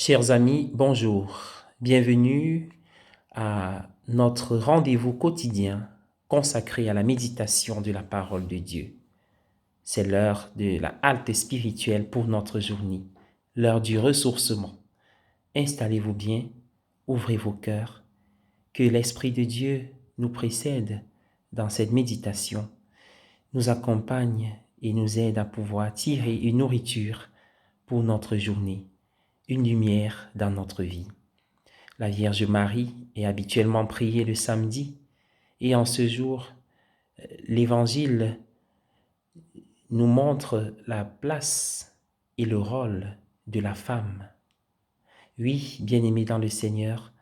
Chers amis, bonjour. Bienvenue à notre rendez-vous quotidien consacré à la méditation de la parole de Dieu. C'est l'heure de la halte spirituelle pour notre journée, l'heure du ressourcement. Installez-vous bien, ouvrez vos cœurs, que l'Esprit de Dieu nous précède dans cette méditation, nous accompagne et nous aide à pouvoir tirer une nourriture pour notre journée, une lumière dans notre vie. La Vierge Marie est habituellement priée le samedi et en ce jour, l'Évangile nous montre la place et le rôle de la femme. Oui, bien-aimés dans le Seigneur,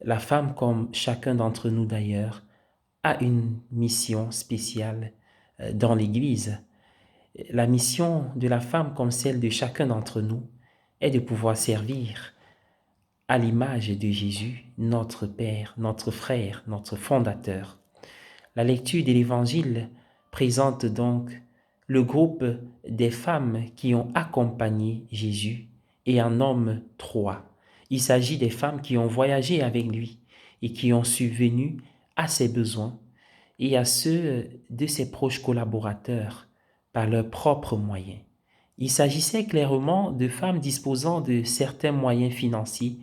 la femme, comme chacun d'entre nous d'ailleurs, a une mission spéciale dans l'Église. La mission de la femme, comme celle de chacun d'entre nous, est de pouvoir servir à l'image de Jésus, notre Père, notre frère, notre fondateur. La lecture de l'Évangile présente donc le groupe des femmes qui ont accompagné Jésus et en nomme 3. Il s'agit des femmes qui ont voyagé avec lui et qui ont subvenu à ses besoins et à ceux de ses proches collaborateurs par leurs propres moyens. Il s'agissait clairement de femmes disposant de certains moyens financiers,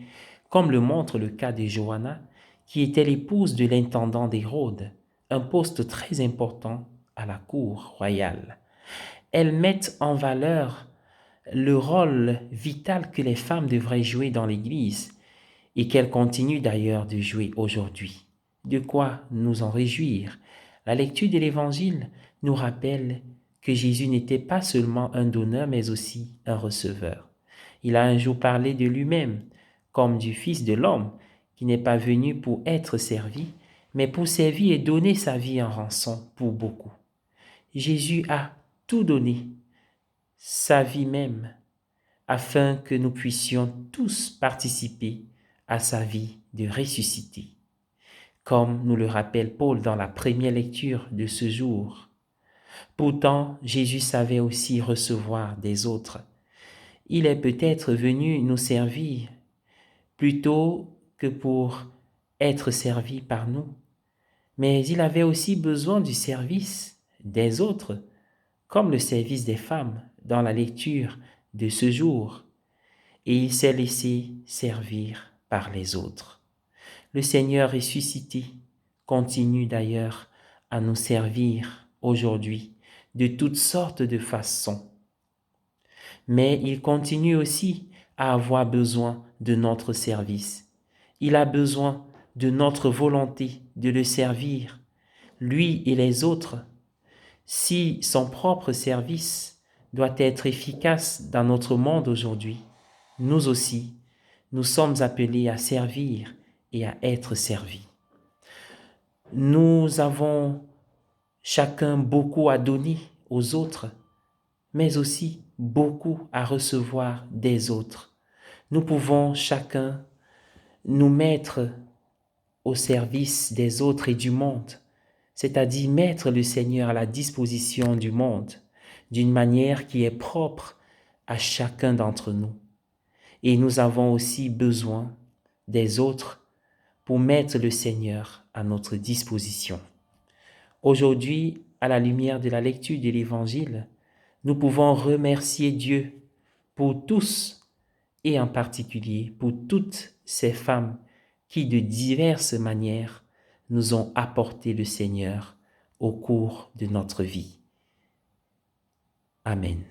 comme le montre le cas de Johanna, qui était l'épouse de l'intendant d'Hérode, un poste très important à la cour royale. Elles mettent en valeur le rôle vital que les femmes devraient jouer dans l'Église et qu'elles continuent d'ailleurs de jouer aujourd'hui. De quoi nous en réjouir. La lecture de l'Évangile nous rappelle que Jésus n'était pas seulement un donneur, mais aussi un receveur. Il a un jour parlé de lui-même comme du Fils de l'homme, qui n'est pas venu pour être servi, mais pour servir et donner sa vie en rançon pour beaucoup. Jésus a tout donné, sa vie même, afin que nous puissions tous participer à sa vie de ressuscité. Comme nous le rappelle Paul dans la première lecture de ce jour. Pourtant, Jésus savait aussi recevoir des autres. Il est peut-être venu nous servir plutôt que pour être servi par nous. Mais il avait aussi besoin du service des autres, comme le service des femmes dans la lecture de ce jour. Et il s'est laissé servir par les autres. Le Seigneur ressuscité continue d'ailleurs à nous servir aujourd'hui de toutes sortes de façons. Mais il continue aussi à avoir besoin de notre service. Il a besoin de notre volonté de le servir, lui et les autres. Si son propre service doit être efficace dans notre monde aujourd'hui, nous aussi, nous sommes appelés à servir et à être servis. Nous avons chacun beaucoup à donner aux autres, mais aussi beaucoup à recevoir des autres. Nous pouvons chacun nous mettre au service des autres et du monde, c'est-à-dire mettre le Seigneur à la disposition du monde d'une manière qui est propre à chacun d'entre nous. Et nous avons aussi besoin des autres pour mettre le Seigneur à notre disposition. Aujourd'hui, à la lumière de la lecture de l'Évangile, nous pouvons remercier Dieu pour tous et en particulier pour toutes ces femmes qui de diverses manières nous ont apporté le Seigneur au cours de notre vie. Amen.